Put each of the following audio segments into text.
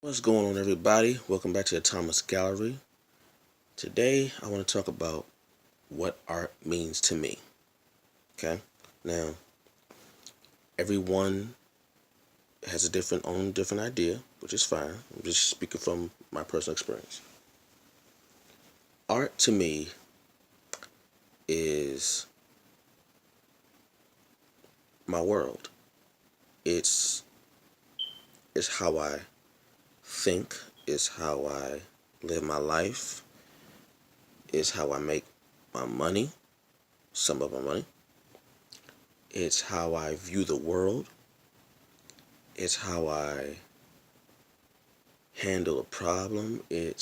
What's going on, everybody? Welcome back to the Thomas Gallery. Today, I want to talk about what art means to me. Okay? Now, everyone has a different idea, which is fine. I'm just speaking from my personal experience. Art to me is my world. It's it's how I think. It's how I live my life. It's how I make my money. Some of my money. It's how I view the world. It's how I handle a problem. I'm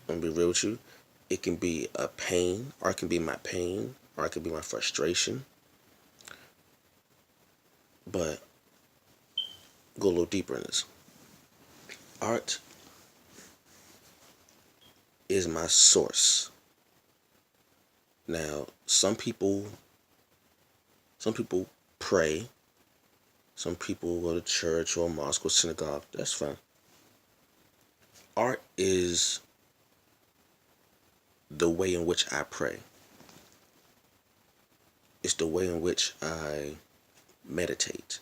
gonna be real with you. It can be a pain, or it can be my pain, or it can be my frustration. But go a little deeper in this. Art is my source. Now, some people pray. Some people go to church or mosque or synagogue. That's fine. Art is the way in which I pray. It's the way in which I meditate.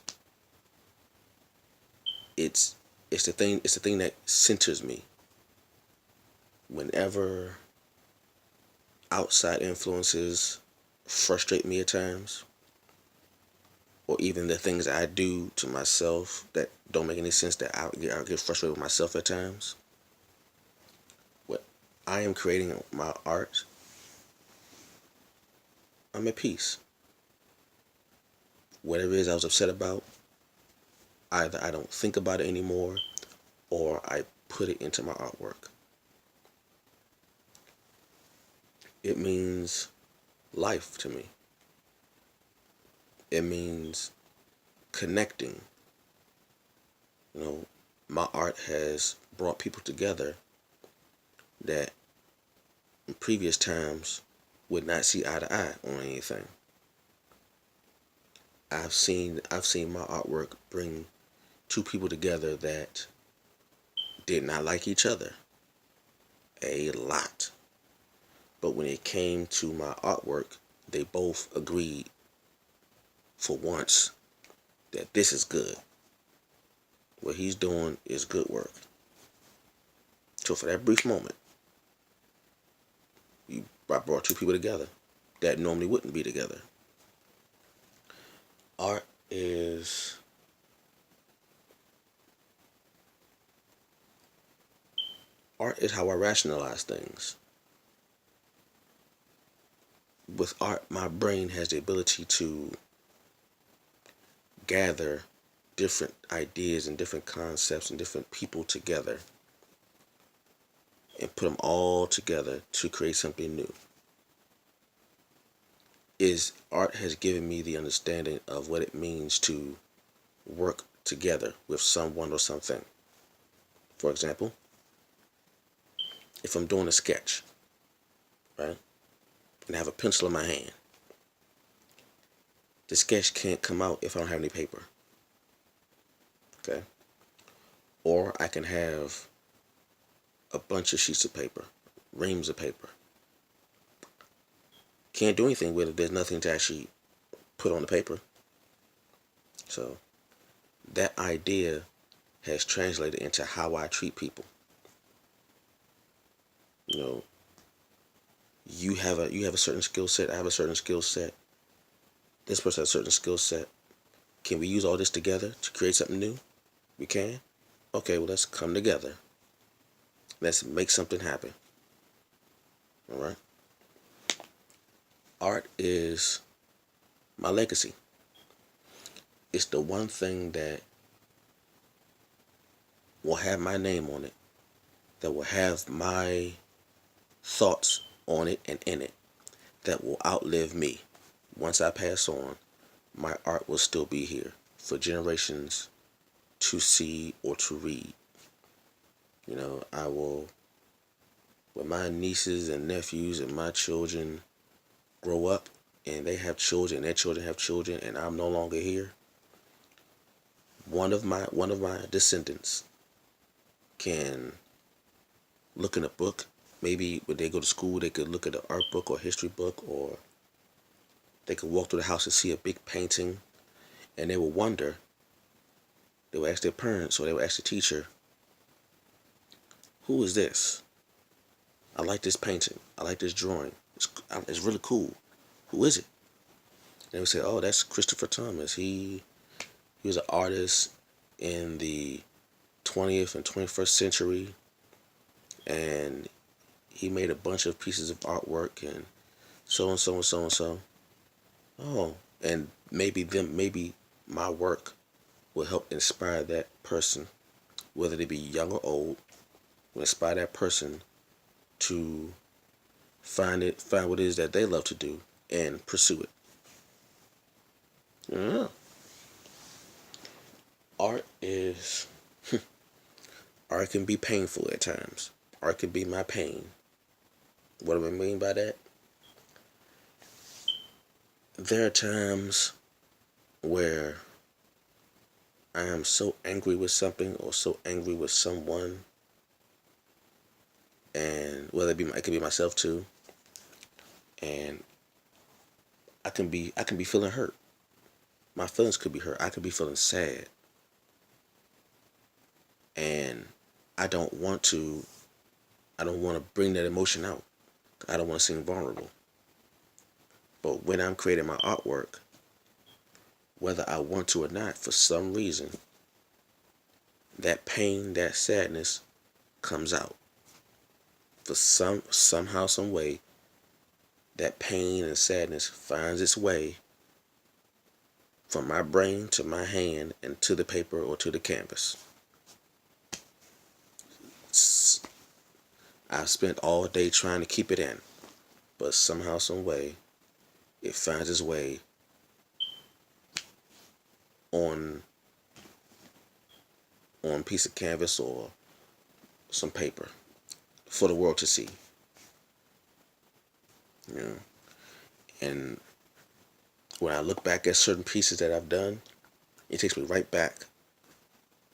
It's it's the thing that centers me. Whenever outside influences frustrate me at times, or even the things I do to myself that don't make any sense, that I get frustrated with myself at times. What I am creating my art, I'm at peace. Whatever it is I was upset about, either I don't think about it anymore or I put it into my artwork. It means life to me. It means connecting. You know, my art has brought people together that in previous times would not see eye to eye on anything. I've seen my artwork bring two people together that did not like each other a lot. But when it came to my artwork, they both agreed for once that this is good. What he's doing is good work. So for that brief moment, I brought two people together that normally wouldn't be together. Art is art is how I rationalize things. With art, my brain has the ability to gather different ideas and different concepts and different people together and put them all together to create something new. Is art has given me the understanding of what it means to work together with someone or something. For example, if I'm doing a sketch, right, and I have a pencil in my hand, the sketch can't come out if I don't have any paper. Okay? Or I can have a bunch of sheets of paper, reams of paper. Can't do anything with it. There's nothing to actually put on the paper. So that idea has translated into how I treat people. You know, you have a certain skill set. I have a certain skill set. This person has a certain skill set. Can we use all this together to create something new? We can. Okay, well, let's come together. Let's make something happen. All right. Art is my legacy. It's the one thing that will have my name on it, that will have my thoughts on it and in it, that will outlive me. Once I pass on, my art will still be here for generations to see or to read. You know, I will, when my nieces and nephews and my children grow up and they have children, their children have children, and I'm no longer here, one of my descendants can look in a book. Maybe when they go to school, they could look at an art book or history book, or they could walk through the house and see a big painting, and they will wonder. They will ask their parents or they will ask the teacher, "Who is this? I like this painting. I like this drawing. It's really cool. Who is it?" And they would say, "Oh, that's Christopher Thomas. He was an artist in the 20th and 21st century, and he made a bunch of pieces of artwork and so and so and so and so." Oh, and maybe my work will help inspire that person, whether they be young or old, will inspire that person to find what it is that they love to do and pursue it. Yeah. Art is art can be painful at times. Art can be my pain. What do I mean by that? There are times where I am so angry with something or so angry with someone, and whether it could be myself too, and I can be feeling hurt. My feelings could be hurt. I could be feeling sad, and I don't want to. I don't want to bring that emotion out. I don't want to seem vulnerable. But when I'm creating my artwork, whether I want to or not, for some reason, that pain, that sadness comes out. For somehow, some way, that pain and sadness finds its way from my brain to my hand and to the paper or to the canvas. I've spent all day trying to keep it in, but somehow, some way, it finds its way on on a piece of canvas or some paper for the world to see. You know, and when I look back at certain pieces that I've done, it takes me right back.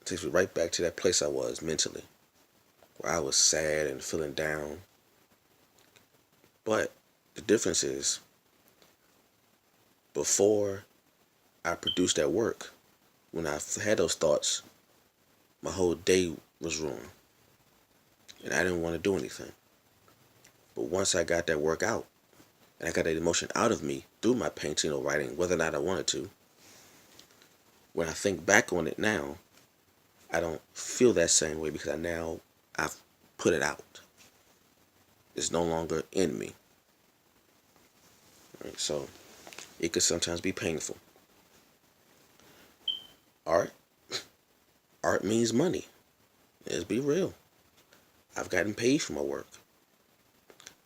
It takes me right back to that place I was mentally, where I was sad and feeling down. But the difference is, before I produced that work, when I had those thoughts, my whole day was ruined, and I didn't want to do anything. But once I got that work out, and I got that emotion out of me through my painting or writing, whether or not I wanted to, when I think back on it now, I don't feel that same way because I've put it out. It's no longer in me. Right? So it could sometimes be painful. Art, art means money. Let's be real. I've gotten paid for my work.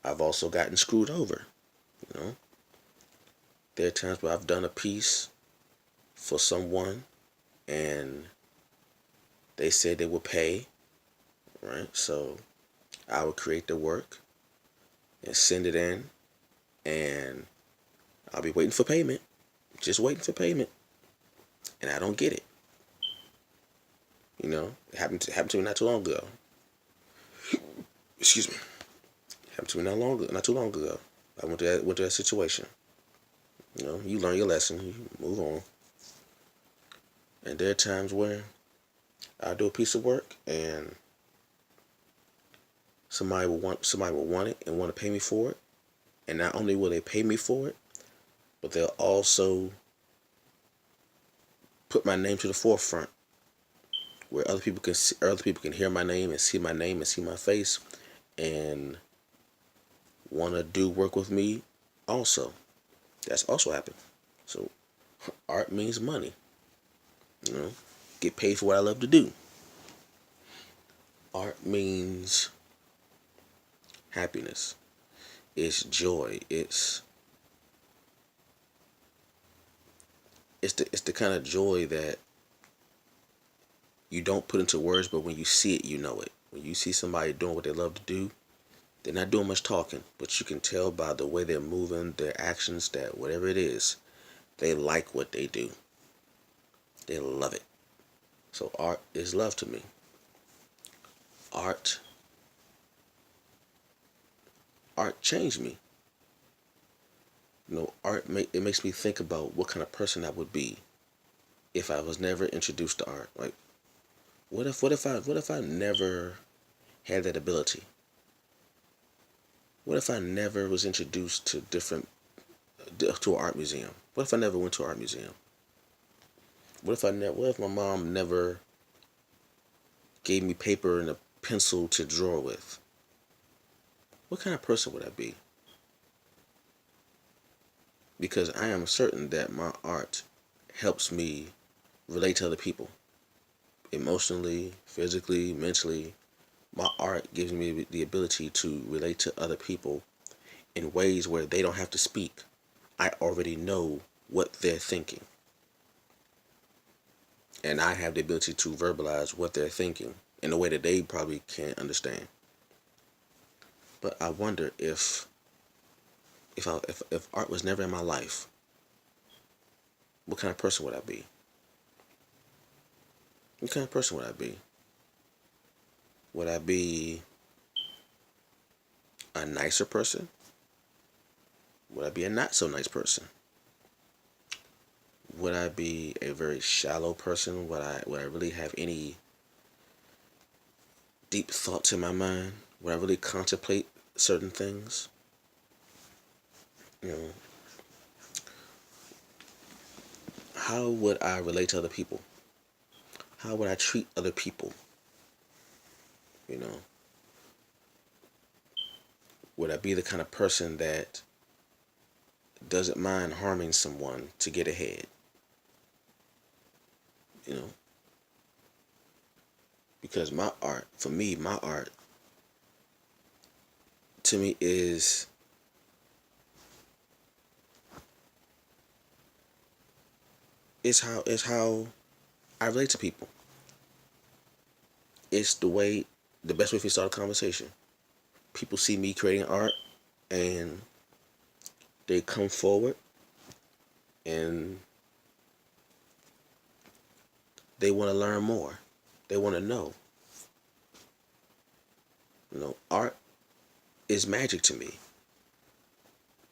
I've also gotten screwed over. You know, there are times where I've done a piece for someone, and they said they would pay. Right, so I would create the work and send it in, and I'll be waiting for payment, just waiting for payment, and I don't get it. You know, it happened to me not too long ago. Excuse me. It happened to me not too long ago. I went to that situation. You know, you learn your lesson, you move on. And there are times where I do a piece of work and somebody will want it and want to pay me for it. And not only will they pay me for it, but they'll also put my name to the forefront, where other people can hear my name and see my face, and want to do work with me. Also, that's also happened. So, art means money. You know, get paid for what I love to do. Art means happiness. It's joy. It's the kind of joy that you don't put into words, but when you see it, you know it. When you see somebody doing what they love to do, they're not doing much talking, but you can tell by the way they're moving, their actions, that whatever it is, they like what they do. They love it. So art is love to me. Art art changed me. It makes me think about what kind of person I would be if I was never introduced to art. Like, what if I never had that ability? What if I never was introduced to to an art museum? What if I never went to an art museum? What if my mom never gave me paper and a pencil to draw with? What kind of person would I be? Because I am certain that my art helps me relate to other people emotionally, physically, mentally. My art gives me the ability to relate to other people in ways where they don't have to speak. I already know what they're thinking. And I have the ability to verbalize what they're thinking in a way that they probably can't understand. But I wonder if art was never in my life, what kind of person would I be? What kind of person would I be? Would I be a nicer person? Would I be a not so nice person? Would I be a very shallow person? Would I really have any deep thoughts in my mind? Would I really contemplate certain things? You know, how would I relate to other people? How would I treat other people? You know, would I be the kind of person that doesn't mind harming someone to get ahead? You know, because my art to me is how I relate to people. It's the best way for you to start a conversation. People see me creating art and they come forward and they want to learn more. They want to know. Art is magic to me.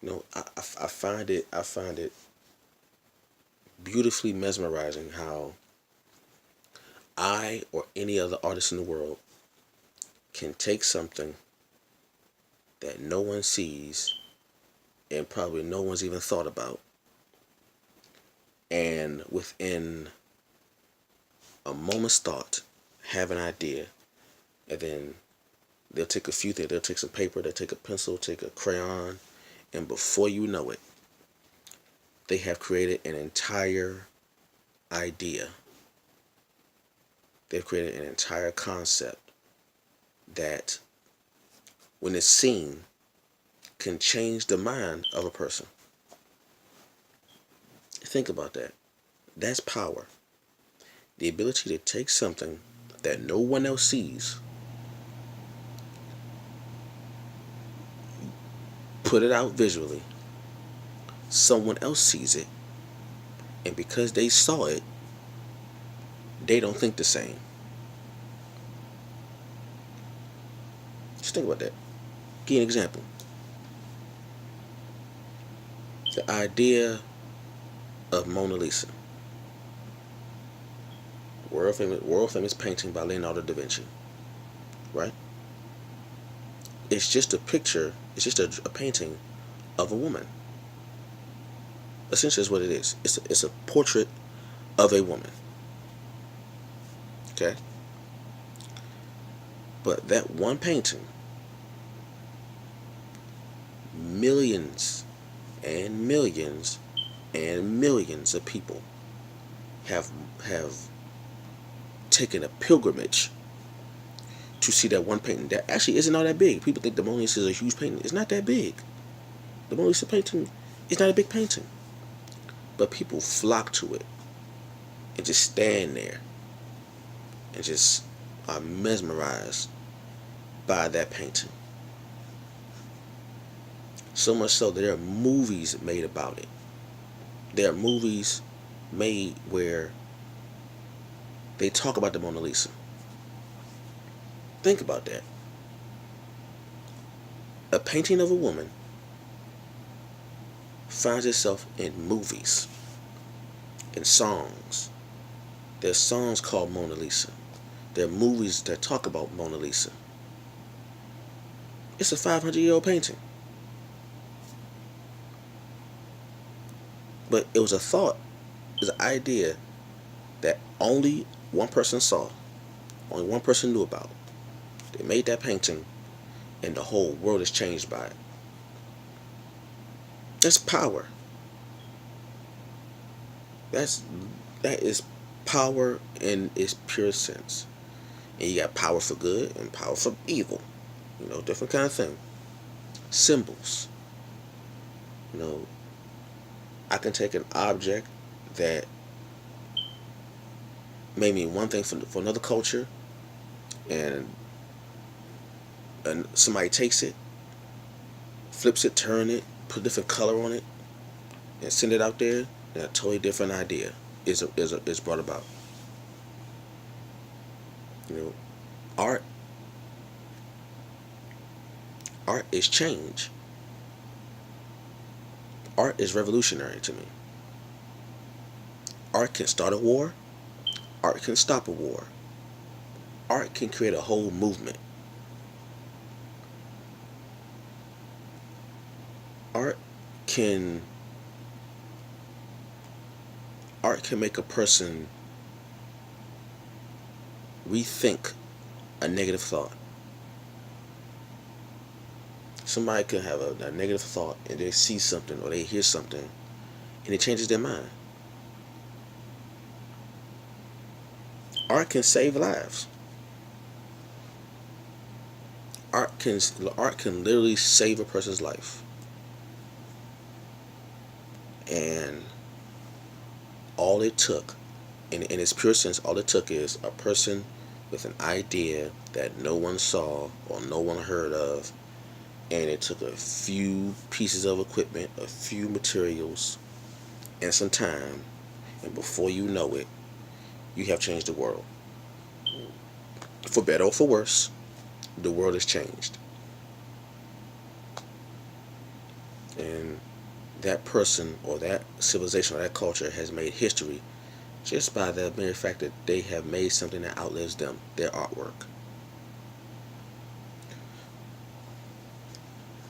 I find it beautifully mesmerizing how I or any other artist in the world can take something that no one sees and probably no one's even thought about, and within a moment's thought have an idea, and then they'll take a few things. They'll take some paper, they'll take a pencil, take a crayon, and before you know it, they have created an entire idea. They've created an entire concept that, when it's seen, can change the mind of a person. Think about that. That's power. The ability to take something that no one else sees, put it out visually, someone else sees it, and because they saw it, they don't think the same. Just think about that. Give you an example. The idea of Mona Lisa, world famous painting by Leonardo da Vinci, right? It's just a picture. It's just a painting of a woman. Essentially, is what it is. It's a portrait of a woman. Okay. But that one painting, millions and millions and millions of people have have taken a pilgrimage to see that one painting that actually isn't all that big. People think the Mona Lisa is a huge painting. It's not that big. The Mona Lisa painting is not a big painting. But people flock to it and just stand there and just are mesmerized by that painting. So much so that there are movies made about it. There are movies made where they talk about the Mona Lisa. Think about that. A painting of a woman finds itself in movies, in songs. There's songs called Mona Lisa. There are movies that talk about Mona Lisa. It's a 500-year-old painting. But it was a thought, it was an idea that only one person saw, only one person knew about. They made that painting, and the whole world is changed by it. That's power. That's that is power in its pure sense. And you got power for good and power for evil. Different kind of thing. Symbols. You know, I can take an object that may mean one thing for another culture, and somebody takes it, flips it, turn it, put a different color on it, and send it out there, and a totally different idea is brought about. Art art is change. Art is revolutionary to me. Art can start a war. Art can stop a war. Art can create a whole movement. Art can art can make a person rethink a negative thought. Somebody can have a negative thought and they see something or they hear something and it changes their mind. Art can save lives. Art can literally save a person's life. And all it took, in its pure sense, all it took is a person with an idea that no one saw or no one heard of, and it took a few pieces of equipment, a few materials, and some time, and before you know it, you have changed the world. For better or for worse, the world has changed. And that person or that civilization or that culture has made history just by the mere fact that they have made something that outlives them, their artwork.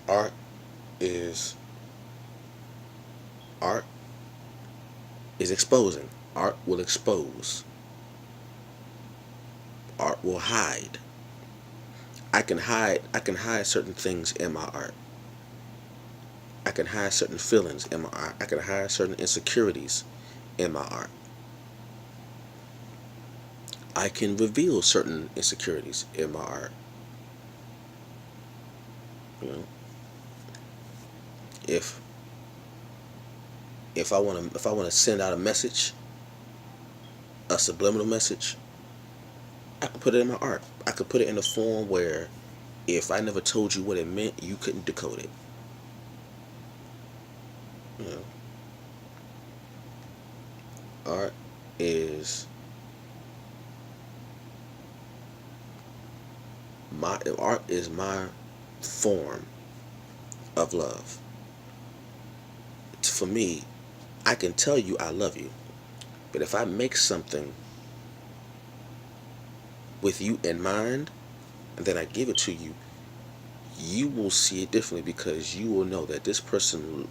Art is art is exposing. Art will expose. Art will hide. I can hide certain things in my art. I can hide certain feelings in my art. I can hide certain insecurities in my art. I can reveal certain insecurities in my art. You know, if I want to send out a message, a subliminal message, I could put it in my art. I could put it in a form where if I never told you what it meant, you couldn't decode it. You know, art is my form of love. For me, I can tell you I love you, but if I make something with you in mind and then I give it to you, you will see it differently because you will know that this person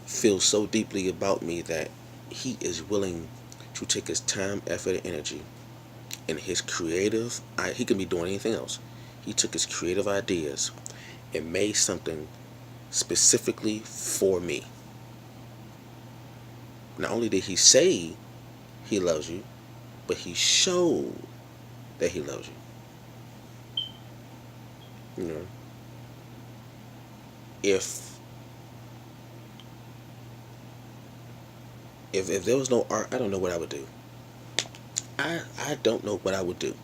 feels so deeply about me that he is willing to take his time, effort, and energy and his creative. He can be doing anything else. He took his creative ideas and made something specifically for me. Not only did he say he loves you, but he showed that he loves you. You know, if there was no art, I don't know what I would do. I don't know what I would do.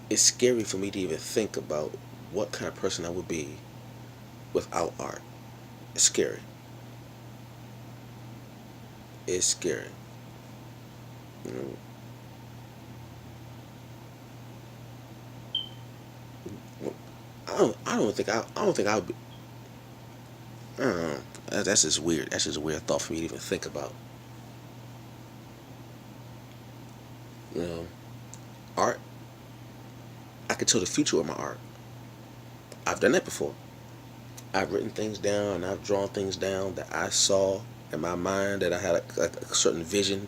It's scary for me to even think about what kind of person I would be without art. It's scary. It's scary. You know, I don't think I would be. I don't know. That's just weird. That's just a weird thought for me to even think about. You know, art. I could tell the future with my art. I've done that before. I've written things down and I've drawn things down that I saw in my mind that I had a certain vision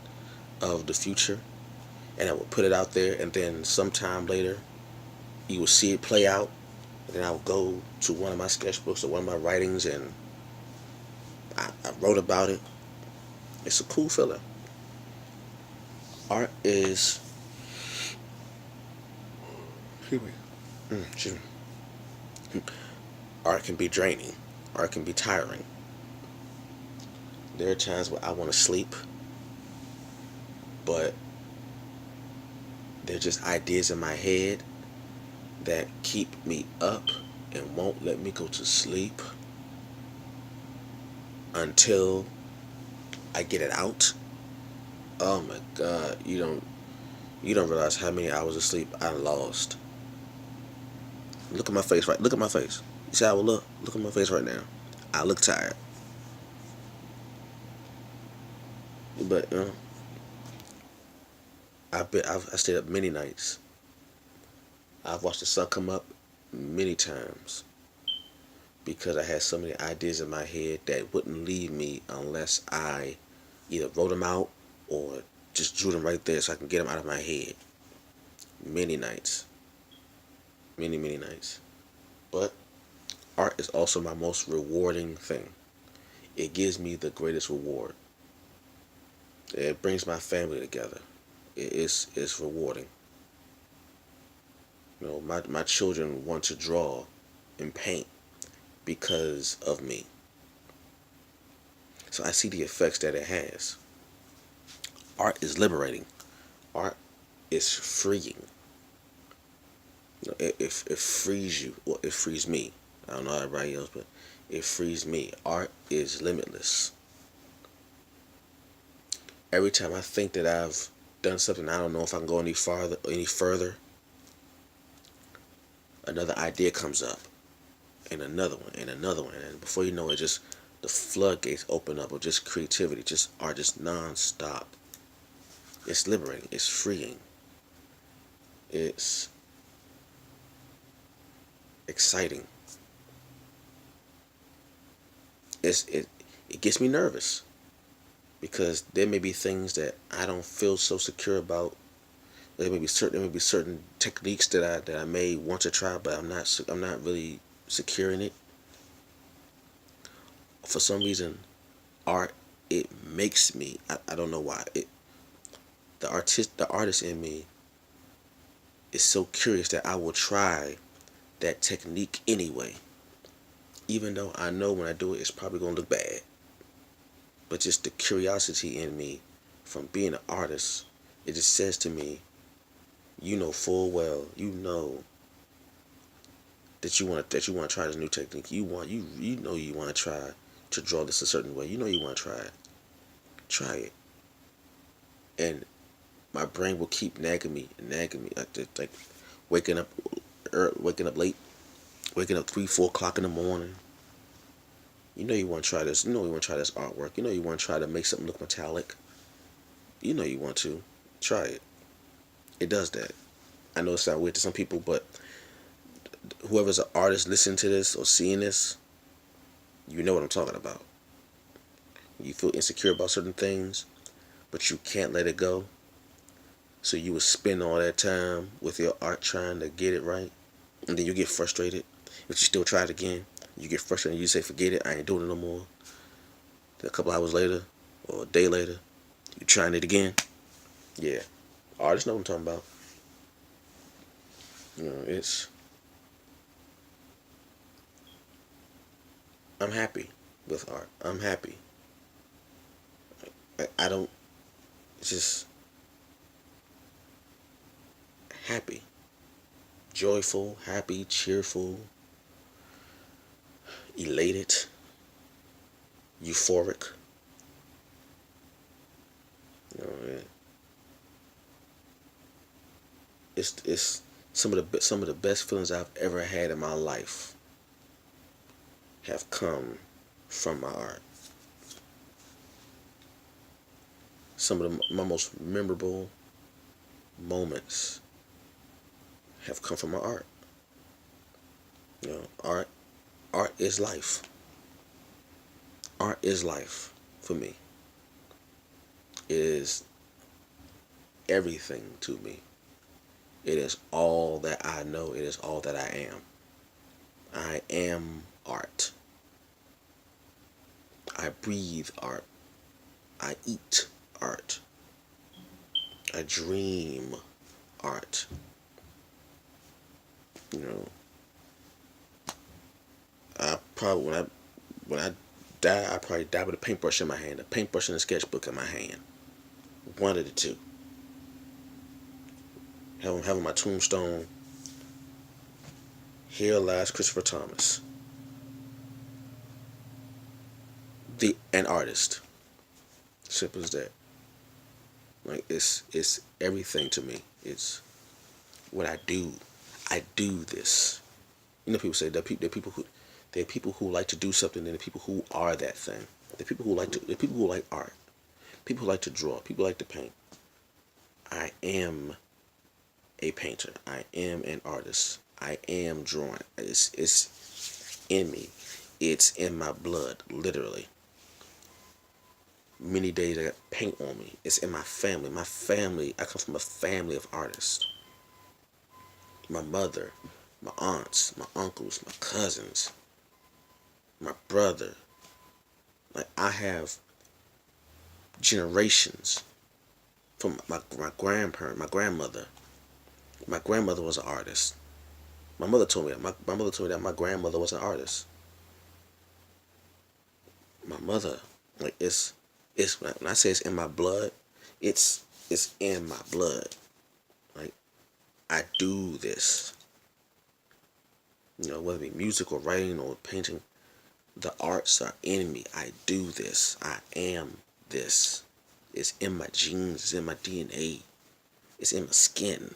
of the future, and I would put it out there, and then sometime later, you would see it play out, and then I would go to one of my sketchbooks or one of my writings, and I wrote about it. It's a cool feeling. Art is, excuse me, excuse me. Art can be draining. Art can be tiring. There are times where I want to sleep, but they're just ideas in my head that keep me up and won't let me go to sleep until I get it out. Oh my God, you don't realize how many hours of sleep I lost. Look at my face, right? Look at my face. You see how I look? Look at my face right now. I look tired, but I stayed up many nights. I've watched the sun come up many times because I had so many ideas in my head that wouldn't leave me unless I either wrote them out or just drew them right there so I can get them out of my head. Many nights, many nights. But art is also my most rewarding thing. It gives me the greatest reward. It brings my family together. It's rewarding. My children want to draw and paint because of me. So I see the effects that it has. Art is liberating. Art is freeing. It frees you. Well, it frees me. I don't know everybody else, but it frees me. Art is limitless. Every time I think that I've done something, I don't know if I can go any further, another idea comes up, and another one, and another one, and before you know it, just the floodgates open up of just creativity, just art, just non-stop. It's liberating. It's freeing. It's exciting. It gets me nervous because there may be things that I don't feel so secure about. There may be certain techniques that I may want to try, but I'm not really secure in it. For some reason, art, it makes me. I don't know why. The artist in me is so curious that I will try that technique anyway, even though I know when I do it, it's probably gonna look bad. But just the curiosity in me from being an artist, it just says to me, you know full well, that you want to try this new technique. You want to try to draw this a certain way. You want to try it. Try it, and my brain will keep nagging me, like waking up, waking up late, waking up 3, 4 o'clock in the morning. You want to try this. You want to try this artwork. You want to try to make something look metallic. You want to try it. It does that. I know it sounds weird to some people, but whoever's an artist listening to this or seeing this, you know what I'm talking about. You feel insecure about certain things, but you can't let it go. So you will spend all that time with your art trying to get it right, and then you get frustrated, but you still try it again. You get frustrated and you say, forget it, I ain't doing it no more. Then a couple hours later, or a day later, you trying it again. Yeah, artists know what I'm talking about. It's I'm happy with art. I'm happy. I don't just happy, joyful, happy, cheerful, elated, euphoric. You know, it's some of the best feelings I've ever had in my life have come from my art. Some of my most memorable moments have come from my art. You know, art is life. Art is life for me. It is everything to me. It is all that I know. It is all that I am. I am art. I breathe art. I eat art. I dream art. You know, I probably when I die, I probably die with a paintbrush in my hand, a paintbrush and a sketchbook in my hand. One of the two. Having my tombstone. Here lies Christopher Thomas, an artist. Simple as that. Like it's everything to me. It's what I do. I do this. You know, people say that there are people who like to do something, and there are people who are that thing. There are people who like art. People who like to draw. People who like to paint. I am a painter. I am an artist. I am drawing. It's in me. It's in my blood, literally. Many days I got paint on me. It's in my family. My family, I come from a family of artists. My mother, my aunts, my uncles, my cousins, my brother. Like I have generations from my grandparent, my grandmother. My grandmother was an artist. My mother told me that. My mother told me that my grandmother was an artist. My mother, like it's when I say it's in my blood, it's in my blood. Like I do this. You know, whether it be music or writing or painting, the arts are in me. I do this. I am this. It's in my genes. It's in my DNA. It's in my skin.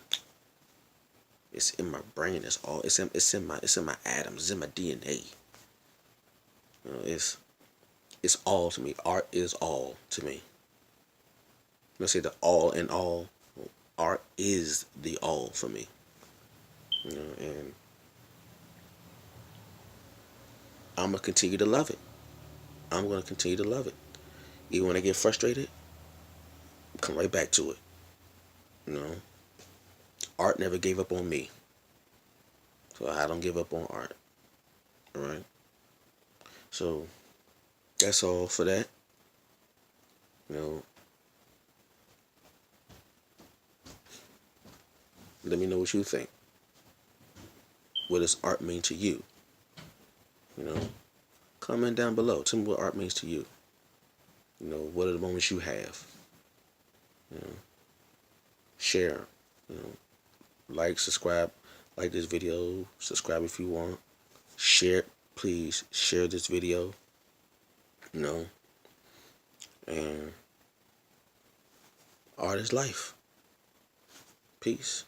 It's in my brain. It's in my atoms. It's in my DNA. You know, it's all to me. Art is all to me. Let's say the all in all. Art is the all for me. You know, and I'm gonna continue to love it. I'm gonna continue to love it. Even when I get frustrated, come right back to it. You know, art never gave up on me, so I don't give up on art. All right. So that's all for that. You know, let me know what you think. What does art mean to you? You know, comment down below. Tell me what art means to you. You know, what are the moments you have? You know, share. You know, like, subscribe, like this video, subscribe if you want. Share, please share this video. You know, and art is life. Peace.